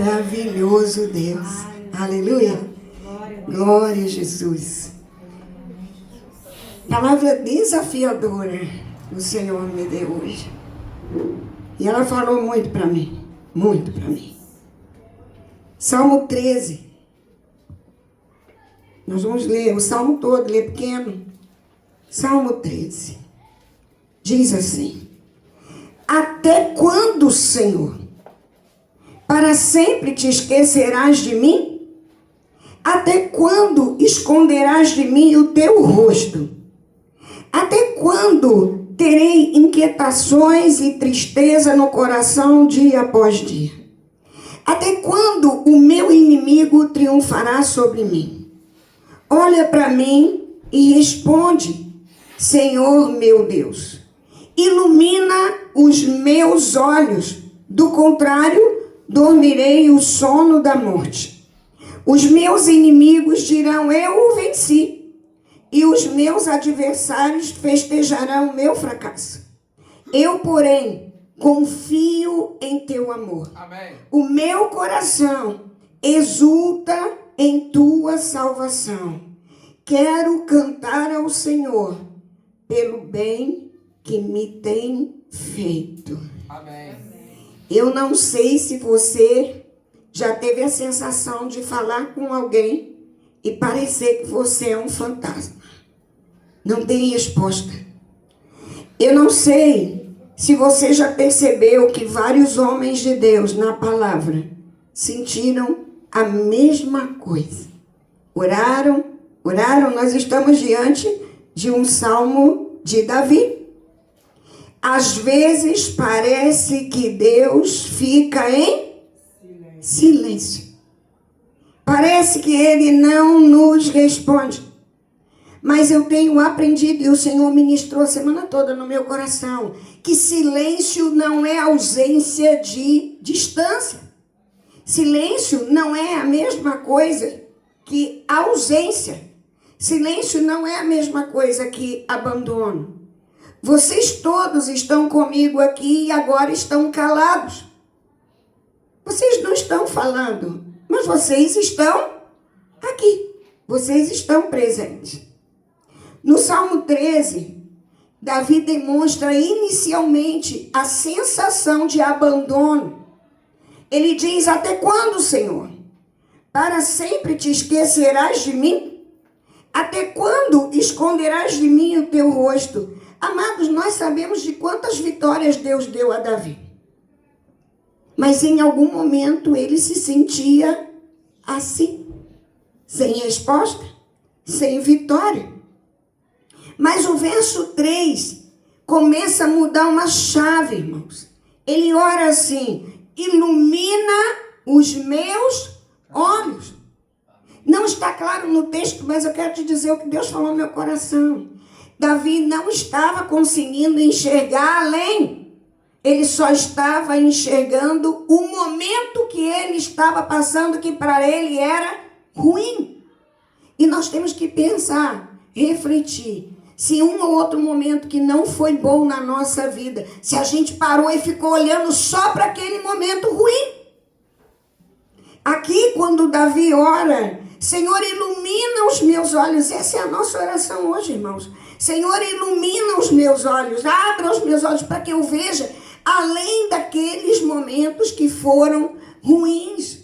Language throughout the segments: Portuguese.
maravilhoso Deus. Aleluia. Glória a Jesus. Palavra desafiadora o Senhor me deu hoje. E ela falou muito para mim. Muito para mim. Salmo 13. Nós vamos ler o Salmo todo, ler pequeno. Salmo 13. Diz assim: até quando, Senhor, para sempre te esquecerás de mim? Até quando esconderás de mim o teu rosto? Até quando terei inquietações e tristeza no coração dia após dia? Até quando o meu inimigo triunfará sobre mim? Olha para mim e responde, Senhor meu Deus. Ilumina os meus olhos, do contrário, dormirei o sono da morte. Os meus inimigos dirão, eu o venci. E os meus adversários festejarão o meu fracasso. Eu, porém, confio em teu amor. Amém. O meu coração exulta em tua salvação. Quero cantar ao Senhor pelo bem que me tem feito. Amém. Eu não sei se você já teve a sensação de falar com alguém e parecer que você é um fantasma. Não tem resposta. Eu não sei se você já percebeu que vários homens de Deus na palavra sentiram a mesma coisa. Oraram. Nós estamos diante de um salmo de Davi. Às vezes parece que Deus fica em silêncio. Parece que Ele não nos responde. Mas eu tenho aprendido, e o Senhor ministrou a semana toda no meu coração, que silêncio não é ausência de distância. Silêncio não é a mesma coisa que ausência. Silêncio não é a mesma coisa que abandono. Vocês todos estão comigo aqui e agora estão calados. Vocês não estão falando, mas vocês estão aqui. Vocês estão presentes. No Salmo 13, Davi demonstra inicialmente a sensação de abandono. Ele diz, até quando, Senhor? Para sempre te esquecerás de mim? Até quando esconderás de mim o teu rosto? Amados, nós sabemos de quantas vitórias Deus deu a Davi. Mas em algum momento ele se sentia assim, sem resposta, sem vitória. Mas o verso 3 começa a mudar uma chave, irmãos. Ele ora assim, ilumina os meus olhos. Não está claro no texto, mas eu quero te dizer o que Deus falou no meu coração. Davi não estava conseguindo enxergar além. Ele só estava enxergando o momento que ele estava passando, que para ele era ruim. E nós temos que pensar, refletir. Se um ou outro momento que não foi bom na nossa vida, se a gente parou e ficou olhando só para aquele momento ruim. Aqui, quando Davi ora, Senhor, ilumina os meus olhos. Essa é a nossa oração hoje, irmãos. Senhor, ilumina os meus olhos, abra os meus olhos para que eu veja além daqueles momentos que foram ruins.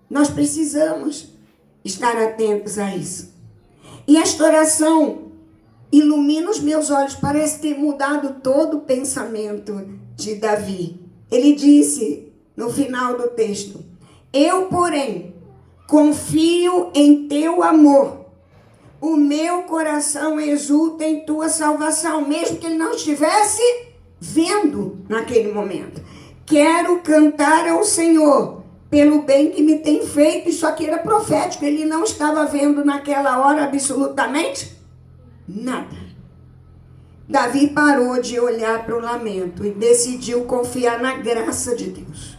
Nós precisamos estar atentos a isso. E esta oração, ilumina os meus olhos, parece ter mudado todo o pensamento de Davi. Ele disse no final do texto, eu, porém, confio em teu amor. O meu coração exulta em tua salvação, mesmo que ele não estivesse vendo naquele momento. Quero cantar ao Senhor pelo bem que me tem feito. Isso aqui era profético, ele não estava vendo naquela hora absolutamente nada. Davi parou de olhar para o lamento e decidiu confiar na graça de Deus.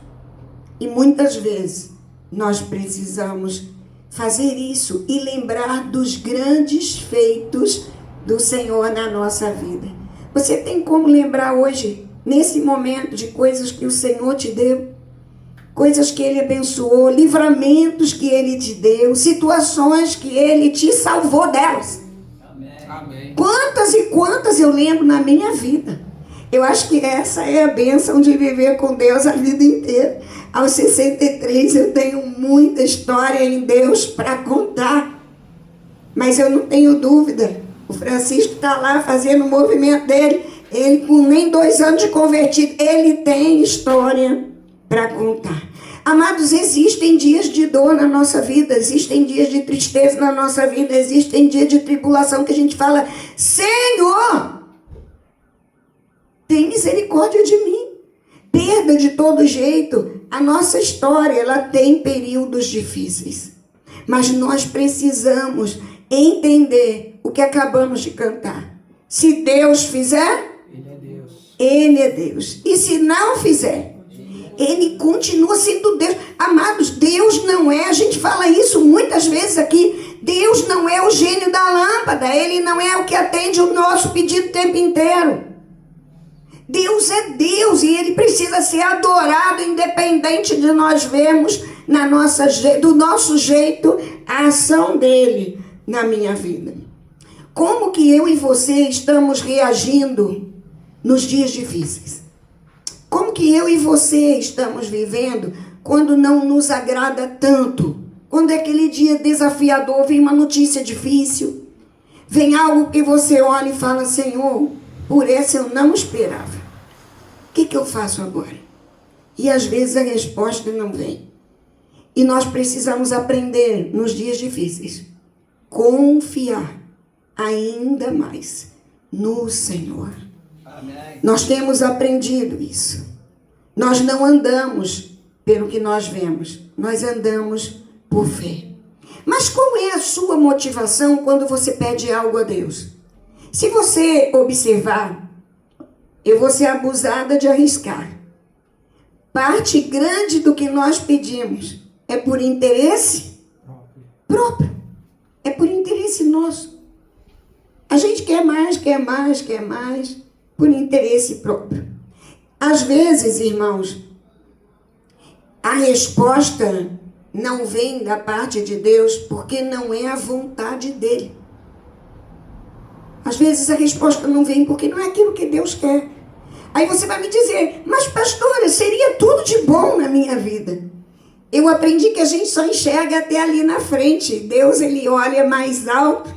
E muitas vezes nós precisamos fazer isso e lembrar dos grandes feitos do Senhor na nossa vida. Você tem como lembrar hoje, nesse momento, de coisas que o Senhor te deu? coisas que Ele abençoou, livramentos que Ele te deu, situações que Ele te salvou delas. Amém. Quantas e quantas eu lembro na minha vida. Eu acho que essa é a bênção de viver com Deus a vida inteira. Aos 63 eu tenho muita história em Deus para contar. Mas eu não tenho dúvida. O Francisco está lá fazendo o movimento dele. Ele com nem 2 anos de convertido, ele tem história para contar. Amados, existem dias de dor na nossa vida, existem dias de tristeza na nossa vida, existem dias de tribulação que a gente fala: Senhor, tem misericórdia de mim. Perda de todo jeito. A nossa história, ela tem períodos difíceis. Mas nós precisamos entender o que acabamos de cantar. Se Deus fizer, Ele é Deus. Ele é Deus. E se não fizer, Ele continua sendo Deus. Amados, Deus não é, a gente fala isso muitas vezes aqui, Deus não é o gênio da lâmpada, Ele não é o que atende o nosso pedido o tempo inteiro. Deus é Deus e Ele precisa ser adorado, independente de nós vermos do nosso jeito a ação dEle na minha vida. Como que eu e você estamos reagindo nos dias difíceis? Como que eu e você estamos vivendo quando não nos agrada tanto? Quando é aquele dia desafiador, vem uma notícia difícil, vem algo que você olha e fala: Senhor, por essa eu não esperava. O que eu faço agora? E às vezes a resposta não vem. E nós precisamos aprender nos dias difíceis, confiar ainda mais no Senhor. Amém. Nós temos aprendido isso. Nós não andamos pelo que nós vemos, nós andamos por fé. Mas qual é a sua motivação quando você pede algo a Deus? Se você observar, eu vou ser abusada de arriscar. Parte grande do que nós pedimos é por interesse próprio. É por interesse nosso. A gente quer mais, por interesse próprio. Às vezes, irmãos, a resposta não vem da parte de Deus porque não é a vontade dele. Às vezes a resposta não vem porque não é aquilo que Deus quer. Aí você vai me dizer: mas pastora, seria tudo de bom na minha vida. Eu aprendi que a gente só enxerga até ali na frente. Deus, ele olha mais alto.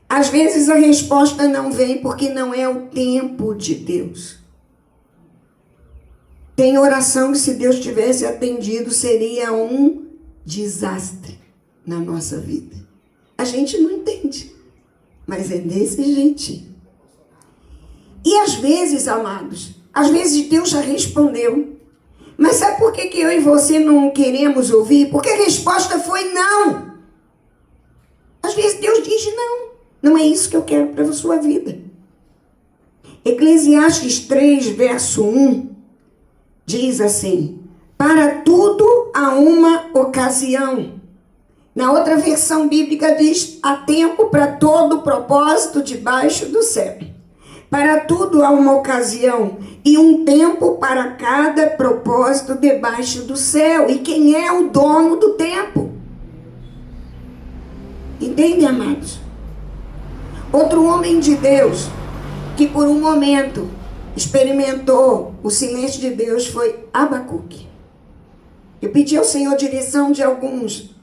Às vezes a resposta não vem porque não é o tempo de Deus. Tem oração que, se Deus tivesse atendido, seria um desastre na nossa vida. A gente não entende, mas é desse jeitinho. E às vezes, amados, às vezes Deus já respondeu. Mas sabe por que eu e você não queremos ouvir? Porque a resposta foi não. Às vezes Deus diz não. Não é isso que eu quero para a sua vida. Eclesiastes 3, verso 1, diz assim: para tudo há uma ocasião. Na outra versão bíblica diz: há tempo para todo propósito debaixo do céu. Para tudo há uma ocasião e um tempo para cada propósito debaixo do céu. E quem é o dono do tempo? Entende, amados? Outro homem de Deus que por um momento experimentou o silêncio de Deus foi Abacuque. Eu pedi ao Senhor direção de alguns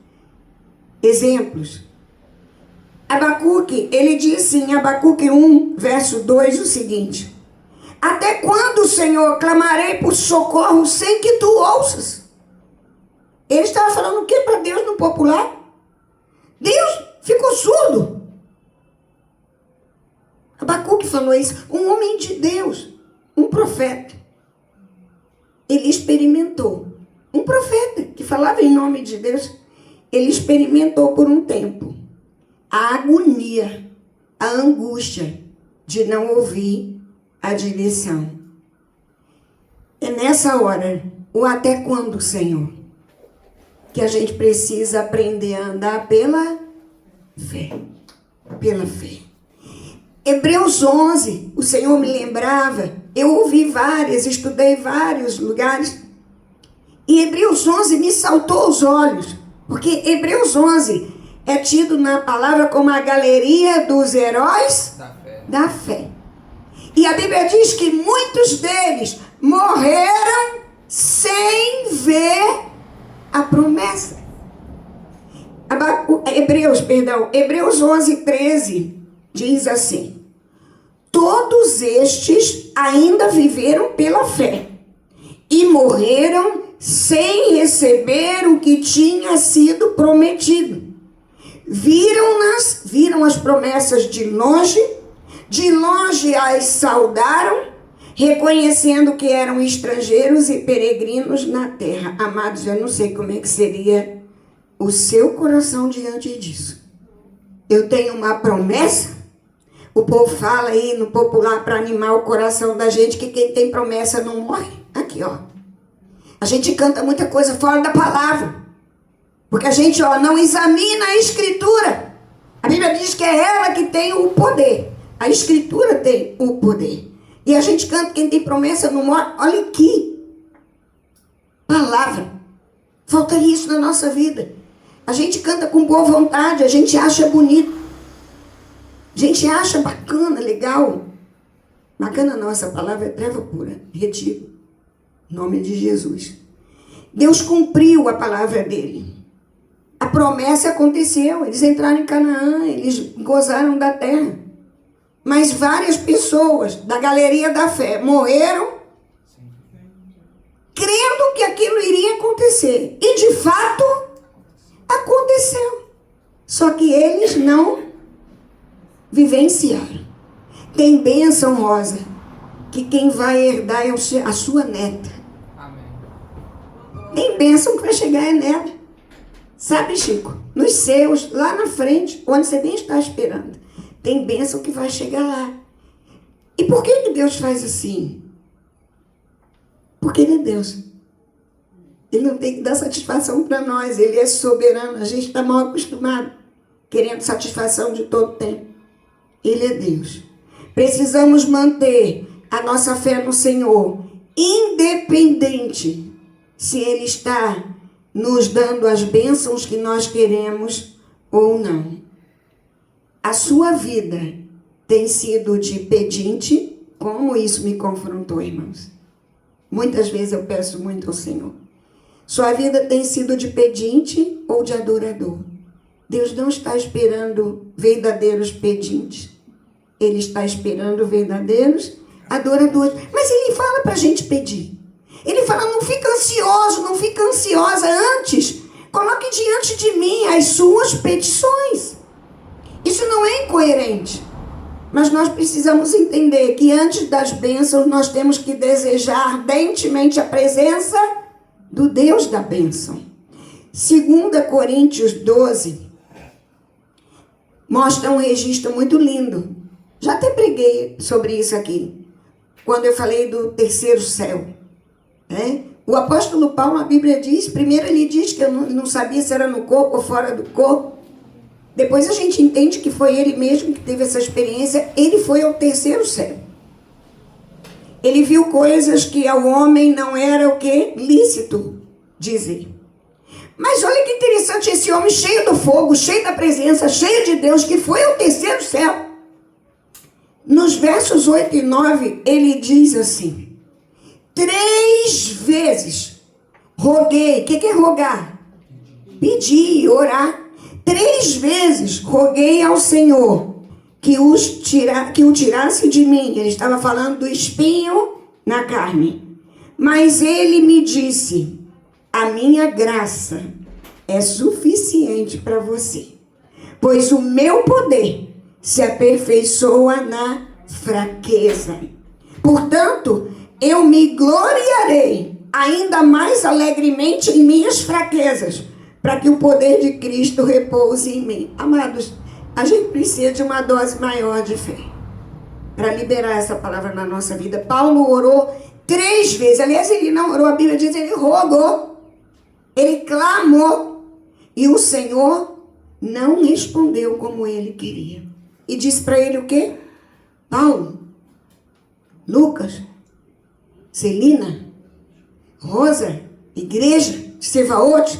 exemplos. Abacuque, ele disse em Abacuque 1, verso 2, o seguinte: até quando, Senhor, clamarei por socorro sem que tu ouças? Ele estava falando o que para Deus no popular? Deus ficou surdo. Abacuque falou isso. Um homem de Deus, um profeta. Ele experimentou. Um profeta que falava em nome de Deus, ele experimentou por um tempo a agonia, a angústia de não ouvir a direção. É nessa hora, o até quando, Senhor, que a gente precisa aprender a andar pela fé. Pela fé. Hebreus 11, o Senhor me lembrava, eu ouvi várias, estudei vários lugares, E Hebreus 11 me saltou aos olhos, porque Hebreus 11 é tido na palavra como a galeria dos heróis da fé. E a Bíblia diz que muitos deles morreram sem ver a promessa. Hebreus 11, 13 diz assim: todos estes ainda viveram pela fé e morreram sem receber o que tinha sido prometido. Viram as promessas de longe as saudaram, reconhecendo que eram estrangeiros e peregrinos na terra. Amados, eu não sei como é que seria o seu coração diante disso. Eu tenho uma promessa. O povo fala aí no popular para animar o coração da gente que quem tem promessa não morre. Aqui, ó. A gente canta muita coisa fora da palavra. Porque a gente, não examina a Escritura. A Bíblia diz que é ela que tem o poder. A Escritura tem o poder. E a gente canta quem tem promessa não morre. Olha aqui. Palavra. Falta isso na nossa vida. A gente canta com boa vontade. A gente acha bonito. A gente acha bacana, legal. Bacana não, essa palavra é treva pura. Retiro. Em nome de Jesus. Deus cumpriu a palavra dele. A promessa aconteceu. Eles entraram em Canaã. Eles gozaram da terra. Mas várias pessoas da galeria da fé morreram crendo que aquilo iria acontecer. E de fato aconteceu. Só que eles não vivenciaram. Tem bênção, Rosa, que quem vai herdar é a sua neta. Amém. Tem bênção que vai chegar é nela. Sabe, Chico? Nos céus, lá na frente, onde você nem está esperando. Tem bênção que vai chegar lá. E por que Deus faz assim? Porque Ele é Deus. Ele não tem que dar satisfação para nós. Ele é soberano. A gente está mal acostumado, querendo satisfação de todo tempo. Ele é Deus. Precisamos manter a nossa fé no Senhor, independente se Ele está nos dando as bênçãos que nós queremos ou não. A sua vida tem sido de pedinte? Como isso me confrontou, irmãos? Muitas vezes eu peço muito ao Senhor. Sua vida tem sido de pedinte ou de adorador? Deus não está esperando verdadeiros pedintes. Ele está esperando verdadeiros adoradores. Mas Ele fala para a gente pedir. Ele fala, não fica ansioso, não fica ansiosa. Antes, coloque diante de mim as suas petições. Isso não é incoerente. Mas nós precisamos entender que antes das bênçãos, nós temos que desejar ardentemente a presença do Deus da bênção. 2 Coríntios 12 mostra um registro muito lindo. Já até preguei sobre isso aqui, quando eu falei do terceiro céu. O apóstolo Paulo, a Bíblia diz, primeiro ele diz que eu não sabia se era no corpo ou fora do corpo. Depois a gente entende que foi ele mesmo que teve essa experiência. Ele foi ao terceiro céu. Ele viu coisas que ao homem não era o que? Lícito dizer. Mas olha que interessante, esse homem cheio do fogo, cheio da presença, cheio de Deus, que foi ao terceiro céu. Nos versos 8 e 9, ele diz assim: 3 vezes roguei. O que é rogar? Pedir, orar. 3 vezes roguei ao Senhor que o tirasse de mim. Ele estava falando do espinho na carne. Mas ele me disse: a minha graça é suficiente para você, pois o meu poder se aperfeiçoa na fraqueza. Portanto, eu me gloriarei ainda mais alegremente em minhas fraquezas, para que o poder de Cristo repouse em mim. Amados, a gente precisa de uma dose maior de fé para liberar essa palavra na nossa vida. Paulo orou 3 vezes. Aliás, ele não orou, a Bíblia diz, ele rogou. Ele clamou. E o Senhor não respondeu como ele queria. E disse para ele o quê? Paulo, Lucas, Celina, Rosa, igreja de Sevaote,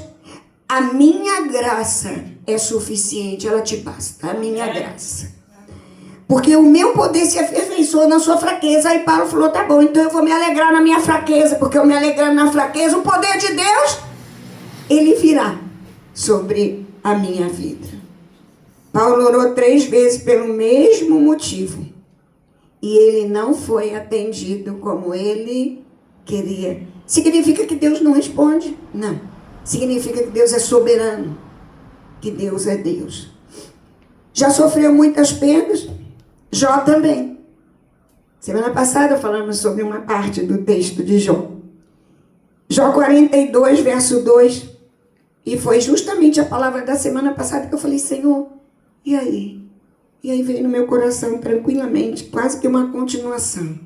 a minha graça é suficiente, ela te basta, a minha graça. Porque o meu poder se aperfeiçoa na sua fraqueza. Aí Paulo falou, tá bom, então eu vou me alegrar na minha fraqueza, porque eu me alegrando na fraqueza, o poder de Deus, ele virá sobre a minha vida. Paulo orou 3 vezes pelo mesmo motivo. E ele não foi atendido como ele queria. Significa que Deus não responde? Não. Significa que Deus é soberano. Que Deus é Deus. Já sofreu muitas perdas? Jó também. Semana passada falamos sobre uma parte do texto de Jó. Jó 42, verso 2. E foi justamente a palavra da semana passada que eu falei, Senhor, e aí? E aí veio no meu coração tranquilamente, quase que uma continuação.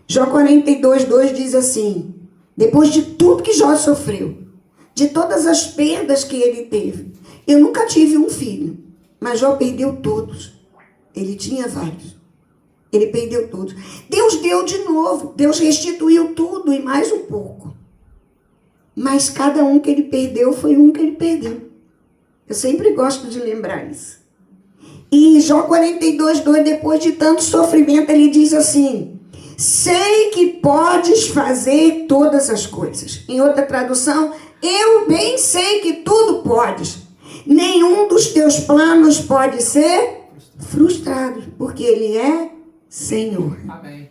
Jó 42, 2 diz assim, depois de tudo que Jó sofreu, de todas as perdas que ele teve, eu nunca tive um filho, mas Jó perdeu todos. Ele tinha vários. Ele perdeu todos. Deus deu de novo. Deus restituiu tudo e mais um pouco. Mas cada um que ele perdeu foi um que ele perdeu. Eu sempre gosto de lembrar isso. E Jó 42, 2, depois de tanto sofrimento, ele diz assim, sei que podes fazer todas as coisas. Em outra tradução, eu bem sei que tudo podes. Nenhum dos teus planos pode ser frustrado, porque ele é Senhor. Amém.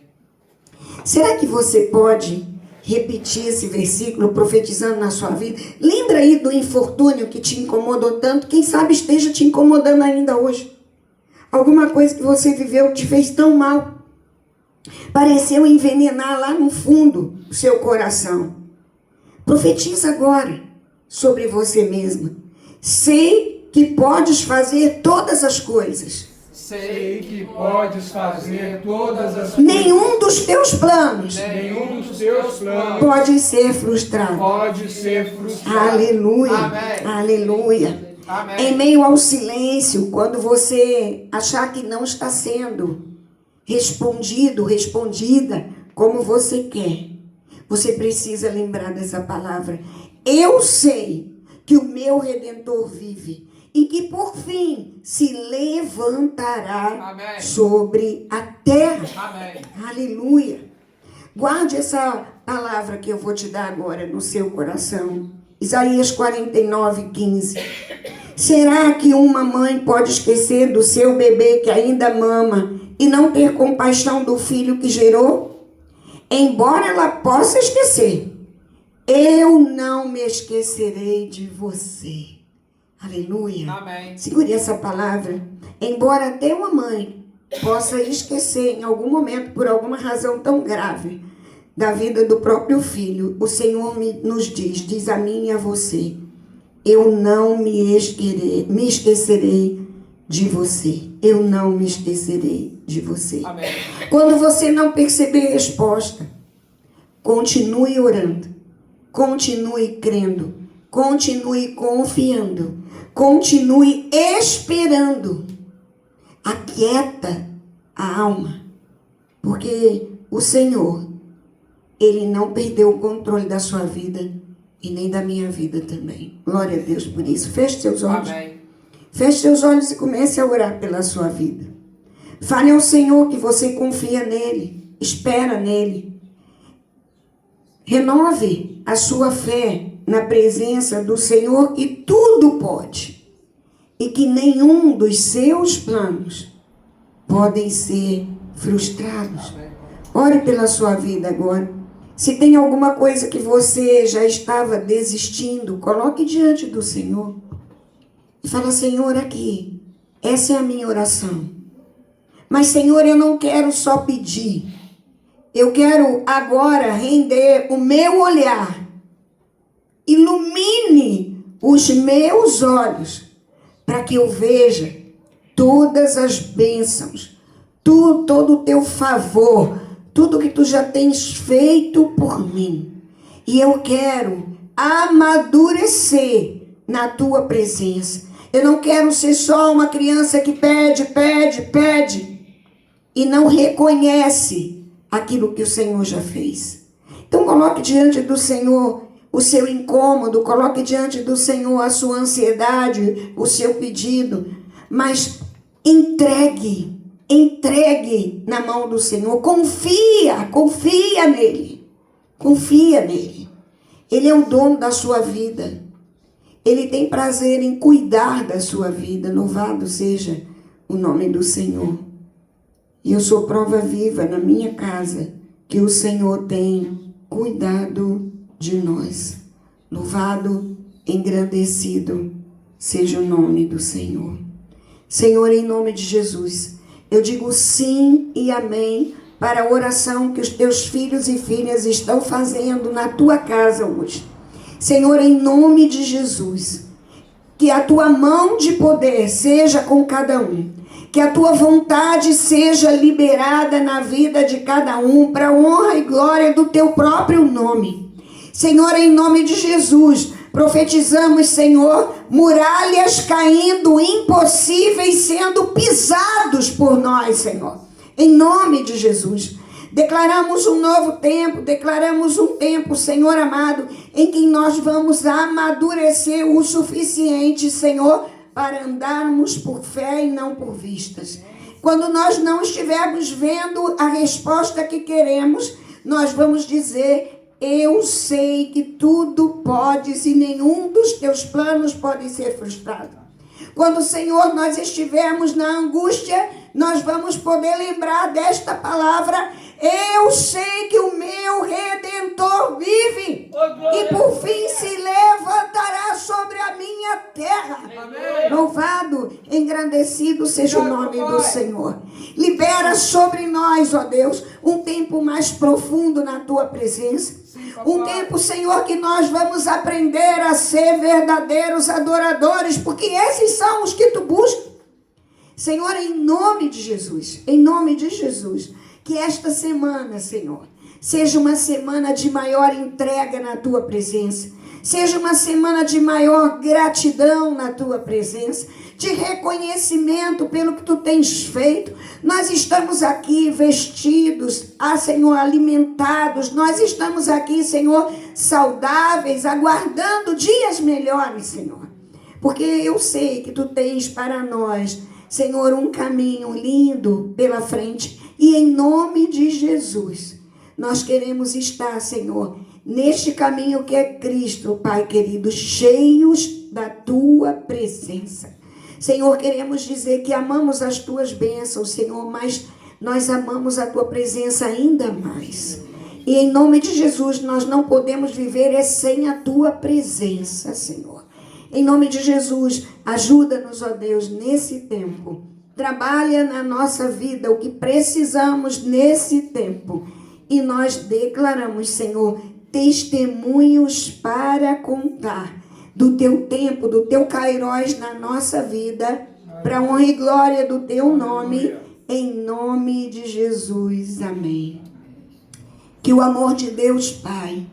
Será que você pode repetir esse versículo profetizando na sua vida? Lembra aí do infortúnio que te incomodou tanto? Quem sabe esteja te incomodando ainda hoje. Alguma coisa que você viveu te fez tão mal. Pareceu envenenar lá no fundo o seu coração. Profetiza agora sobre você mesma. Sei que podes fazer todas as coisas. Sei que podes fazer todas as coisas. Nenhum dos teus planos Nenhum dos teus planos pode ser frustrado. pode ser frustrado. Aleluia. Amém. Aleluia. Amém. Em meio ao silêncio, quando você achar que não está sendo respondido, respondida como você quer, você precisa lembrar dessa palavra. Eu sei que o meu Redentor vive e que por fim se levantará Amém. sobre a terra. Amém. Aleluia. Guarde essa palavra que eu vou te dar agora no seu coração. Isaías 49, 15. Será que uma mãe pode esquecer do seu bebê que ainda mama e não ter compaixão do filho que gerou? Embora ela possa esquecer, eu não me esquecerei de você. Aleluia. Amém. Segure essa palavra. Embora até uma mãe possa esquecer em algum momento, por alguma razão tão grave, da vida do próprio filho, o Senhor nos diz a mim e a você, eu não me esquecerei de você. Eu não me esquecerei de você. Amém. Quando você não perceber resposta, continue orando, continue crendo, continue confiando, continue esperando. Aquieta a alma, porque o Senhor, Ele não perdeu o controle da sua vida e nem da minha vida também. Glória a Deus por isso. Feche seus olhos. Amém. Feche seus olhos e comece a orar pela sua vida. Fale ao Senhor que você confia nele, espera nele. Renove a sua fé na presença do Senhor que tudo pode e que nenhum dos seus planos podem ser frustrados. Ore pela sua vida agora. Se tem alguma coisa que você já estava desistindo, coloque diante do Senhor. E fala, Senhor, aqui, essa é a minha oração. Mas, Senhor, eu não quero só pedir. Eu quero agora render o meu olhar. Ilumine os meus olhos para que eu veja todas as bênçãos, todo o teu favor, tudo que tu já tens feito por mim. E eu quero amadurecer na tua presença. Eu não quero ser só uma criança que pede e não reconhece aquilo que o Senhor já fez. Então coloque diante do Senhor o seu incômodo, coloque diante do Senhor a sua ansiedade, o seu pedido, mas entregue na mão do Senhor, confia nele, Ele é o dono da sua vida, Ele tem prazer em cuidar da sua vida, louvado seja o nome do Senhor. E eu sou prova viva na minha casa que o Senhor tem cuidado de nós. Louvado, engrandecido seja o nome do Senhor. Senhor, em nome de Jesus, eu digo sim e amém para a oração que os teus filhos e filhas estão fazendo na tua casa hoje. Senhor, em nome de Jesus, que a tua mão de poder seja com cada um. Que a tua vontade seja liberada na vida de cada um, para a honra e glória do teu próprio nome. Senhor, em nome de Jesus, profetizamos, Senhor, muralhas caindo, impossíveis sendo pisados por nós, Senhor. Em nome de Jesus. Declaramos um novo tempo, declaramos um tempo, Senhor amado, em que nós vamos amadurecer o suficiente, Senhor, para andarmos por fé e não por vistas. Quando nós não estivermos vendo a resposta que queremos, nós vamos dizer: eu sei que tudo podes e nenhum dos teus planos pode ser frustrado. Quando, Senhor, nós estivermos na angústia, nós vamos poder lembrar desta palavra: eu sei que o meu Redentor vive e por fim se levantará sobre a minha terra. Amém. Louvado, engrandecido seja o nome do Senhor. Libera sobre nós, ó Deus, um tempo mais profundo na tua presença. Um tempo, Senhor, que nós vamos aprender a ser verdadeiros adoradores, porque esses são os que tu buscas. Senhor, em nome de Jesus, que esta semana, Senhor, seja uma semana de maior entrega na tua presença, seja uma semana de maior gratidão na tua presença, de reconhecimento pelo que tu tens feito. Nós estamos aqui vestidos, Senhor, alimentados, nós estamos aqui, Senhor, saudáveis, aguardando dias melhores, Senhor, porque eu sei que tu tens para nós, Senhor, um caminho lindo pela frente. E em nome de Jesus, nós queremos estar, Senhor, neste caminho que é Cristo, Pai querido, cheios da tua presença. Senhor, queremos dizer que amamos as tuas bênçãos, Senhor, mas nós amamos a tua presença ainda mais. E em nome de Jesus, nós não podemos viver sem a tua presença, Senhor. Em nome de Jesus, ajuda-nos, ó Deus, nesse tempo. Trabalha na nossa vida o que precisamos nesse tempo. E nós declaramos, Senhor, testemunhos para contar do teu tempo, do teu kairós na nossa vida, para a honra e glória do teu nome, em nome de Jesus. Amém. Que o amor de Deus Pai,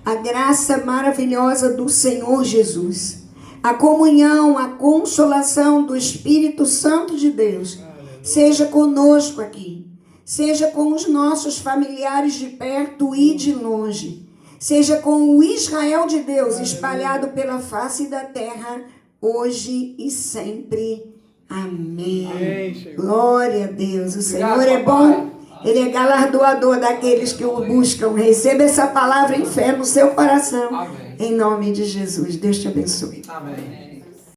a graça maravilhosa do Senhor Jesus, a comunhão, a consolação do Espírito Santo de Deus, seja conosco aqui, seja com os nossos familiares de perto e de longe, seja com o Israel de Deus espalhado pela face da terra, hoje e sempre. Amém. Glória a Deus. O Senhor é bom, Ele é galardoador daqueles que o buscam. Receba essa palavra em fé no seu coração. Amém. Em nome de Jesus. Deus te abençoe. Amém.